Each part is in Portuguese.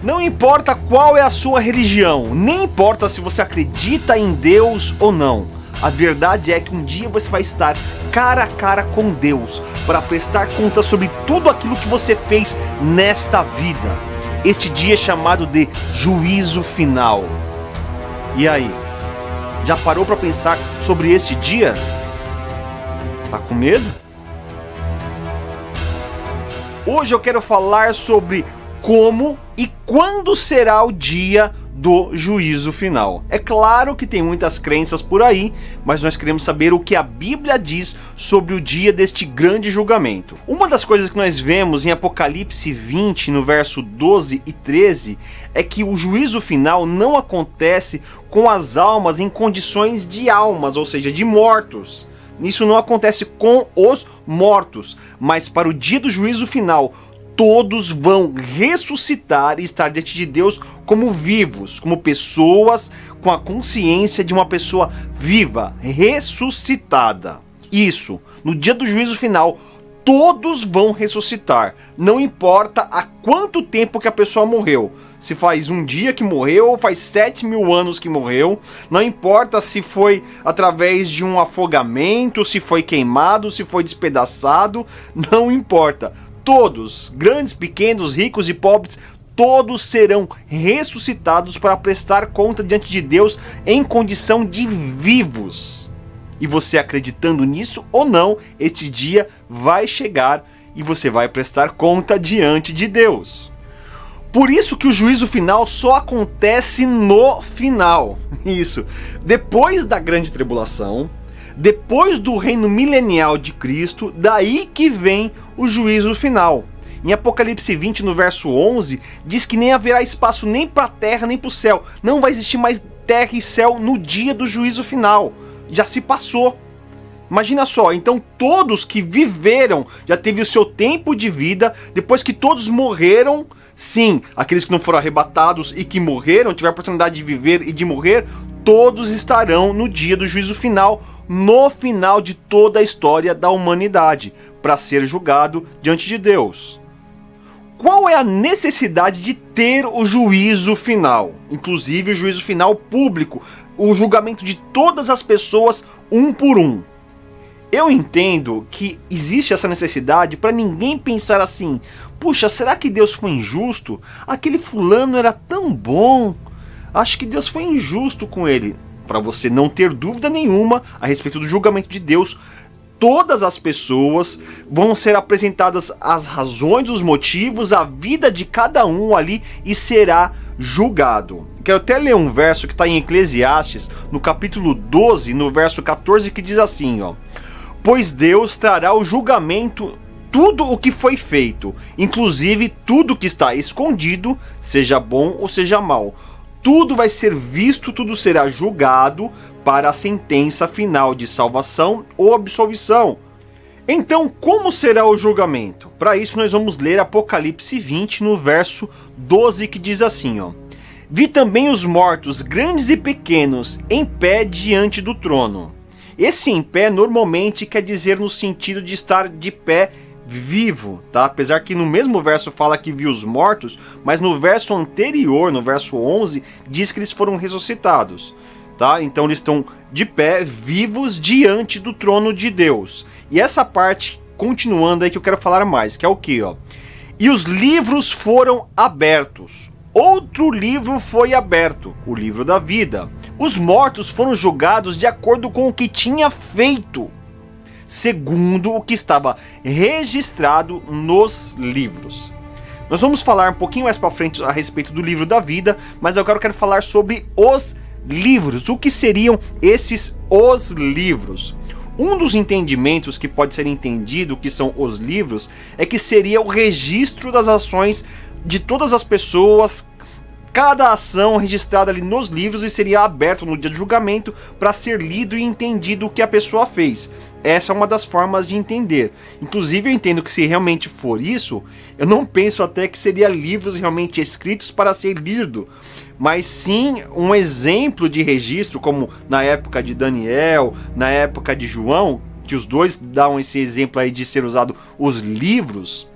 Não importa qual é a sua religião, nem importa se você acredita em Deus ou não. A verdade é que um dia você vai estar cara a cara com Deus para prestar conta sobre tudo aquilo que você fez nesta vida. Este dia é chamado de juízo final. E aí? Já parou para pensar sobre este dia? Tá com medo? Hoje eu quero falar sobre como e quando será o dia do juízo final. É claro que tem muitas crenças por aí, mas nós queremos saber o que a Bíblia diz sobre o dia deste grande julgamento. Uma das coisas que nós vemos em Apocalipse 20, no verso 12 e 13, é que o juízo final não acontece com as almas em condições de almas, ou seja, de mortos. Isso não acontece com os mortos, mas para o dia do juízo final, todos vão ressuscitar e estar diante de Deus como vivos, como pessoas com a consciência de uma pessoa viva, ressuscitada. Isso, no dia do juízo final, todos vão ressuscitar. Não importa há quanto tempo que a pessoa morreu. Se faz um dia que morreu ou faz 7.000 anos que morreu. Não importa se foi através de um afogamento, se foi queimado, se foi despedaçado. Não importa. Todos, grandes, pequenos, ricos e pobres, todos serão ressuscitados para prestar conta diante de Deus em condição de vivos. E você acreditando nisso ou não, este dia vai chegar e você vai prestar conta diante de Deus. Por isso que o juízo final só acontece no final. Isso, depois da grande tribulação, depois do reino milenial de Cristo, daí que vem o juízo final. Em Apocalipse 20, no verso 11, diz que nem haverá espaço nem para a terra nem para o céu. Não vai existir mais terra e céu no dia do juízo final. Já se passou. Imagina só, então todos que viveram, já teve o seu tempo de vida, depois que todos morreram, sim, aqueles que não foram arrebatados e que morreram, tiveram a oportunidade de viver e de morrer, todos estarão no dia do juízo final, no final de toda a história da humanidade, para ser julgado diante de Deus. Qual é a necessidade de ter o juízo final? Inclusive o juízo final público, o julgamento de todas as pessoas, um por um. Eu entendo que existe essa necessidade para ninguém pensar assim: puxa, será que Deus foi injusto? Aquele fulano era tão bom. Acho que Deus foi injusto com ele. Para você não ter dúvida nenhuma a respeito do julgamento de Deus, todas as pessoas vão ser apresentadas as razões, os motivos, a vida de cada um ali e será julgado. Quero até ler um verso que está em Eclesiastes, no capítulo 12, no verso 14, que diz assim, ó: pois Deus trará o julgamento tudo o que foi feito, inclusive tudo que está escondido, seja bom ou seja mal. Tudo vai ser visto, tudo será julgado para a sentença final de salvação ou absolvição. Então, como será o julgamento? Para isso nós vamos ler Apocalipse 20 no verso 12, que diz assim, ó: vi também os mortos, grandes e pequenos, em pé diante do trono. Esse em pé normalmente quer dizer no sentido de estar de pé vivo, tá? Apesar que no mesmo verso fala que viu os mortos, mas no verso anterior, no verso 11, diz que eles foram ressuscitados, tá? Então eles estão de pé, vivos diante do trono de Deus. E essa parte, continuando aí, que eu quero falar mais, que é o que, ó? E os livros foram abertos. Outro livro foi aberto, o livro da vida. Os mortos foram julgados de acordo com o que tinha feito, segundo o que estava registrado nos livros. Nós vamos falar um pouquinho mais para frente a respeito do livro da vida, mas agora eu quero falar sobre os livros. O que seriam esses os livros? Um dos entendimentos que pode ser entendido que são os livros é que seria o registro das ações de todas as pessoas, cada ação registrada ali nos livros, e seria aberto no dia do julgamento para ser lido e entendido o que a pessoa fez. Essa é uma das formas de entender. Inclusive eu entendo que se realmente for isso, eu não penso até que seria livros realmente escritos para ser lido, mas sim um exemplo de registro, como na época de Daniel, na época de João, que os dois dão esse exemplo aí de ser usado os livros.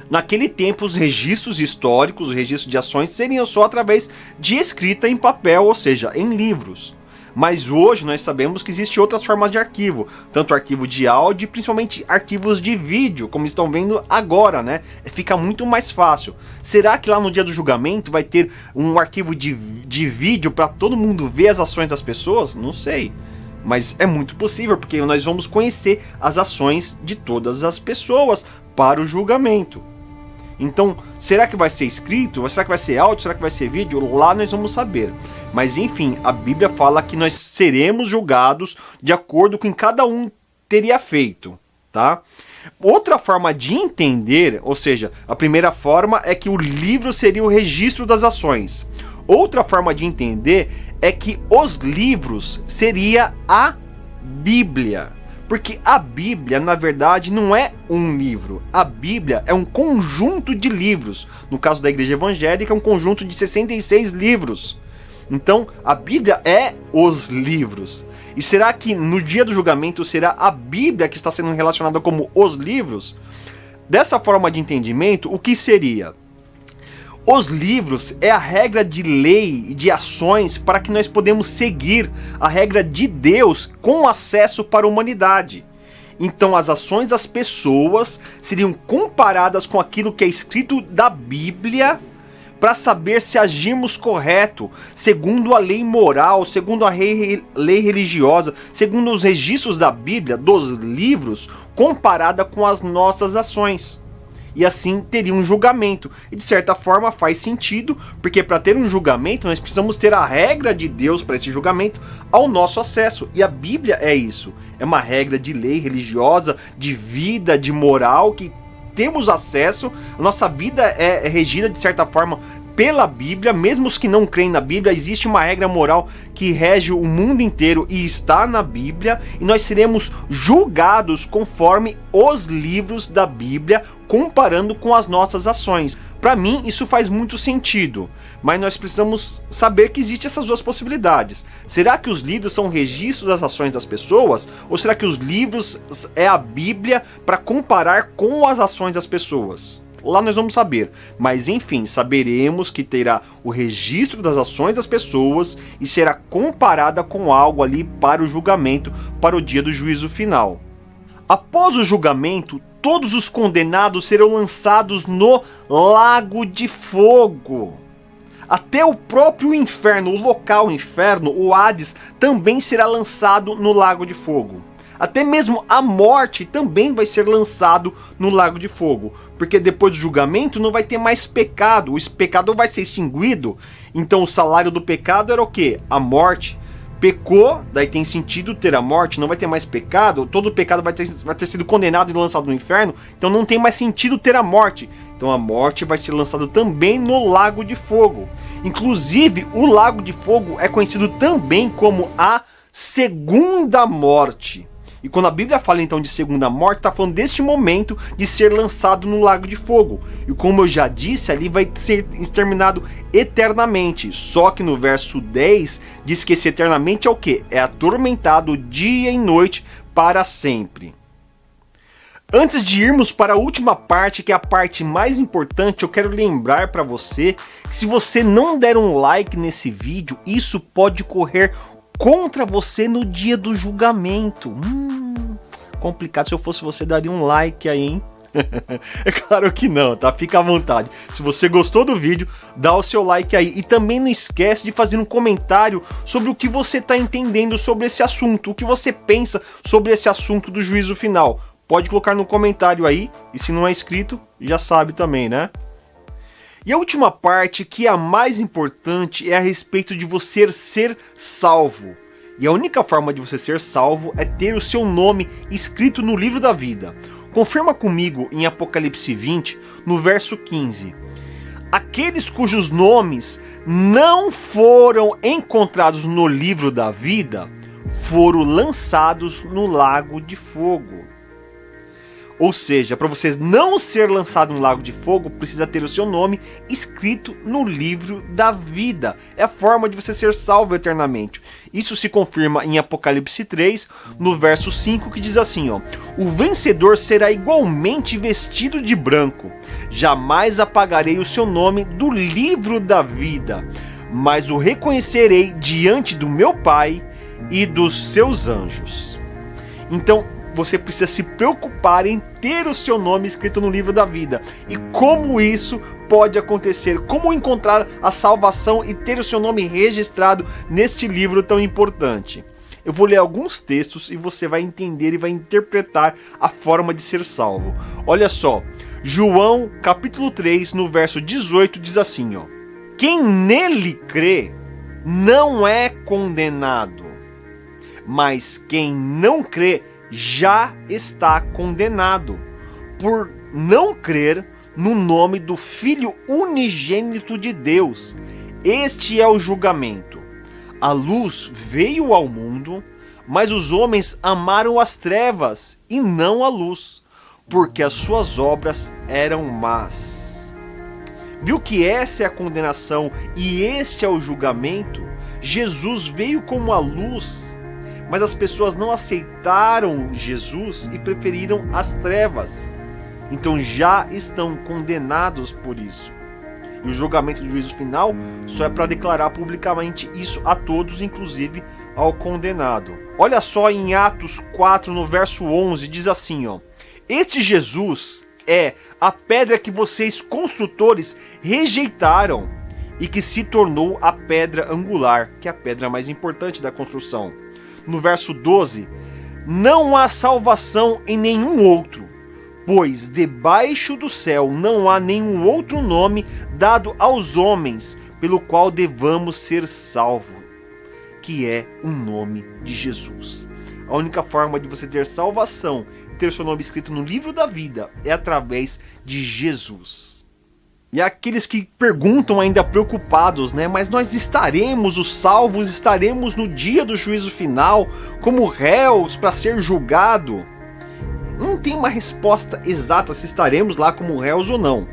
Naquele tempo, os registros históricos, os registros de ações, seriam só através de escrita em papel, ou seja, em livros. Mas hoje nós sabemos que existem outras formas de arquivo, tanto arquivo de áudio e principalmente arquivos de vídeo, como estão vendo agora, né? Fica muito mais fácil. Será que lá no dia do julgamento vai ter um arquivo de vídeo para todo mundo ver as ações das pessoas? Não sei. Mas é muito possível, porque nós vamos conhecer as ações de todas as pessoas para o julgamento. Então, será que vai ser escrito? Será que vai ser áudio? Será que vai ser vídeo? Lá nós vamos saber. Mas enfim, a Bíblia fala que nós seremos julgados de acordo com o que cada um teria feito, tá? Outra forma de entender, ou seja, a primeira forma é que o livro seria o registro das ações. Outra forma de entender é que os livros seria a Bíblia. Porque a Bíblia, na verdade, não é um livro. A Bíblia é um conjunto de livros. No caso da Igreja Evangélica, é um conjunto de 66 livros. Então, a Bíblia é os livros. E será que no dia do julgamento será a Bíblia que está sendo relacionada como os livros? Dessa forma de entendimento, o que seria? Os livros é a regra de lei e de ações para que nós podemos seguir a regra de Deus com acesso para a humanidade. Então as ações das pessoas seriam comparadas com aquilo que é escrito da Bíblia para saber se agimos correto, segundo a lei moral, segundo a lei religiosa, segundo os registros da Bíblia, dos livros, comparada com as nossas ações. E assim teria um julgamento. E de certa forma faz sentido, porque para ter um julgamento nós precisamos ter a regra de Deus para esse julgamento ao nosso acesso. E a Bíblia é isso. É uma regra de lei religiosa, de vida, de moral, que temos acesso. A nossa vida é regida de certa forma pela Bíblia. Mesmo os que não creem na Bíblia, existe uma regra moral que rege o mundo inteiro e está na Bíblia, e nós seremos julgados conforme os livros da Bíblia, comparando com as nossas ações. Para mim isso faz muito sentido, mas nós precisamos saber que existem essas duas possibilidades. Será que os livros são registros das ações das pessoas? Ou será que os livros é a Bíblia para comparar com as ações das pessoas? Lá nós vamos saber, mas enfim, saberemos que terá o registro das ações das pessoas e será comparada com algo ali para o julgamento, para o dia do juízo final. Após o julgamento, todos os condenados serão lançados no lago de fogo. Até o próprio inferno, o local inferno, o Hades, também será lançado no lago de fogo. Até mesmo a morte também vai ser lançado no lago de fogo, porque depois do julgamento não vai ter mais pecado, o pecado vai ser extinguido. Então o salário do pecado era o quê? A morte. Pecou, daí tem sentido ter a morte, não vai ter mais pecado, todo pecado vai ter sido condenado e lançado no inferno, então não tem mais sentido ter a morte. Então a morte vai ser lançada também no lago de fogo. Inclusive, o lago de fogo é conhecido também como a segunda morte. E quando a Bíblia fala então de segunda morte, está falando deste momento de ser lançado no lago de fogo. E como eu já disse, ali vai ser exterminado eternamente. Só que no verso 10 diz que esse eternamente é o quê? É atormentado dia e noite para sempre. Antes de irmos para a última parte, que é a parte mais importante, eu quero lembrar para você que se você não der um like nesse vídeo, isso pode correr contra você no dia do julgamento. Complicado. Se eu fosse você, daria um like aí, hein? É claro que não, tá? Fica à vontade. Se você gostou do vídeo, dá o seu like aí. E também não esquece de fazer um comentário sobre o que você está entendendo sobre esse assunto. O que você pensa sobre esse assunto do juízo final. Pode colocar no comentário aí. E se não é inscrito, já sabe também, né? E a última parte, que é a mais importante, é a respeito de você ser salvo. E a única forma de você ser salvo é ter o seu nome escrito no livro da vida. Confirma comigo em Apocalipse 20, no verso 15. Aqueles cujos nomes não foram encontrados no livro da vida, foram lançados no lago de fogo. Ou seja, para você não ser lançado no lago de fogo, precisa ter o seu nome escrito no livro da vida. É a forma de você ser salvo eternamente. Isso se confirma em Apocalipse 3, no verso 5, que diz assim, ó: o vencedor será igualmente vestido de branco, Jamais apagarei o seu nome do livro da vida, mas o reconhecerei diante do meu Pai e dos seus anjos. Então, você precisa se preocupar em ter o seu nome escrito no livro da vida. E como isso pode acontecer? Como encontrar a salvação e ter o seu nome registrado neste livro tão importante? Eu vou ler alguns textos e você vai entender e vai interpretar a forma de ser salvo. Olha só, João capítulo 3, no verso 18, diz assim, ó: quem nele crê não é condenado, mas quem não crê já está condenado, por não crer no nome do Filho unigênito de Deus. Este é o julgamento. A luz veio ao mundo, mas os homens amaram as trevas e não a luz, porque as suas obras eram más. Viu que essa é a condenação e este é o julgamento? Jesus veio como a luz, mas as pessoas não aceitaram Jesus e preferiram as trevas. Então já estão condenados por isso. E o julgamento do juízo final só é para declarar publicamente isso a todos, inclusive ao condenado. Olha só em Atos 4, no verso 11, diz assim, ó: este Jesus é a pedra que vocês construtores rejeitaram e que se tornou a pedra angular, que é a pedra mais importante da construção. No verso 12, não há salvação em nenhum outro, pois debaixo do céu não há nenhum outro nome dado aos homens pelo qual devamos ser salvos, que é o nome de Jesus. A única forma de você ter salvação, ter seu nome escrito no livro da vida, é através de Jesus. E aqueles que perguntam ainda preocupados, né? Mas nós estaremos os salvos, estaremos no dia do juízo final como réus para ser julgado? Não tem uma resposta exata se estaremos lá como réus ou não.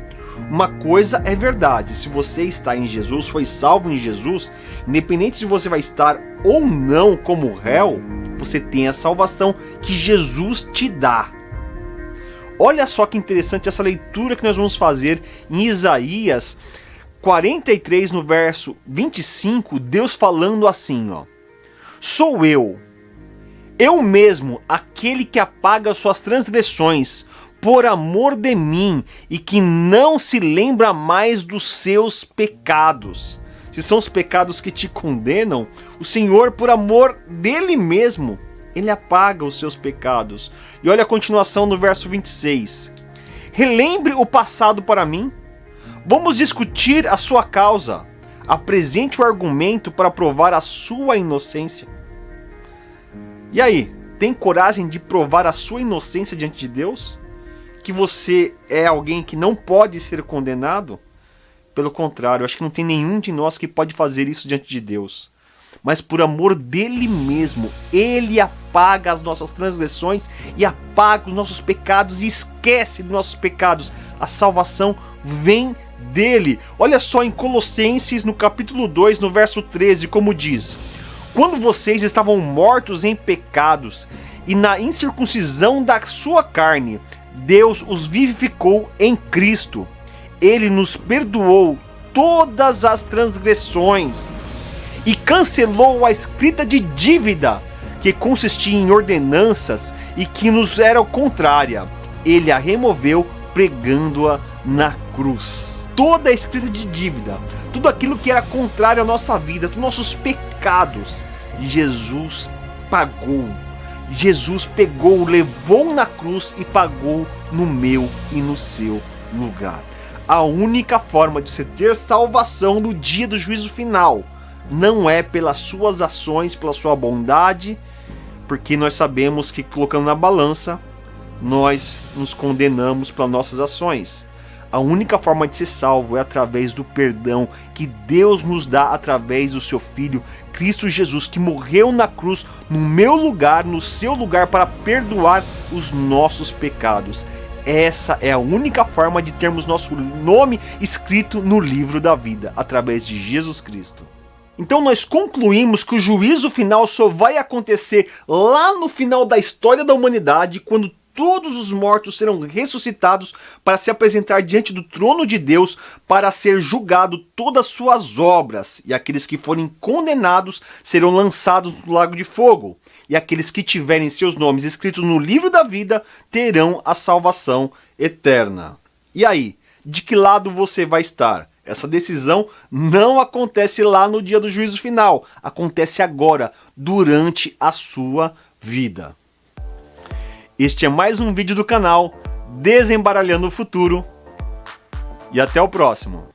Uma coisa é verdade: se você está em Jesus, foi salvo em Jesus, independente se você vai estar ou não como réu, você tem a salvação que Jesus te dá. Olha só que interessante essa leitura que nós vamos fazer em Isaías 43, no verso 25, Deus falando assim, ó: sou eu mesmo, aquele que apaga suas transgressões por amor de mim e que não se lembra mais dos seus pecados. Se são os pecados que te condenam, o Senhor, por amor dele mesmo, ele apaga os seus pecados. E olha a continuação no verso 26. Relembre o passado para mim. Vamos discutir a sua causa. Apresente o argumento para provar a sua inocência. E aí, tem coragem de provar a sua inocência diante de Deus? Que você é alguém que não pode ser condenado? Pelo contrário, acho que não tem nenhum de nós que pode fazer isso diante de Deus. Mas por amor dele mesmo, ele apaga as nossas transgressões e apaga os nossos pecados e esquece dos nossos pecados. A salvação vem dele. Olha só em Colossenses, no capítulo 2, no verso 13, como diz: quando vocês estavam mortos em pecados e na incircuncisão da sua carne, Deus os vivificou em Cristo. Ele nos perdoou todas as transgressões e cancelou a escrita de dívida que consistia em ordenanças e que nos era contrária. Ele a removeu pregando-a na cruz. Toda a escrita de dívida, tudo aquilo que era contrário à nossa vida, dos nossos pecados, Jesus pagou. Jesus pegou, levou na cruz e pagou no meu e no seu lugar. A única forma de você ter salvação no dia do juízo final não é pelas suas ações, pela sua bondade, porque nós sabemos que colocando na balança, nós nos condenamos pelas nossas ações. A única forma de ser salvo é através do perdão que Deus nos dá através do seu Filho, Cristo Jesus, que morreu na cruz no meu lugar, no seu lugar, para perdoar os nossos pecados. Essa é a única forma de termos nosso nome escrito no livro da vida, através de Jesus Cristo. Então nós concluímos que o juízo final só vai acontecer lá no final da história da humanidade, quando todos os mortos serão ressuscitados para se apresentar diante do trono de Deus para ser julgado todas as suas obras, e aqueles que forem condenados serão lançados no lago de fogo, e aqueles que tiverem seus nomes escritos no livro da vida terão a salvação eterna. E aí, de que lado você vai estar? Essa decisão não acontece lá no dia do juízo final, acontece agora, durante a sua vida. Este é mais um vídeo do canal Desembaralhando o Futuro, e até o próximo.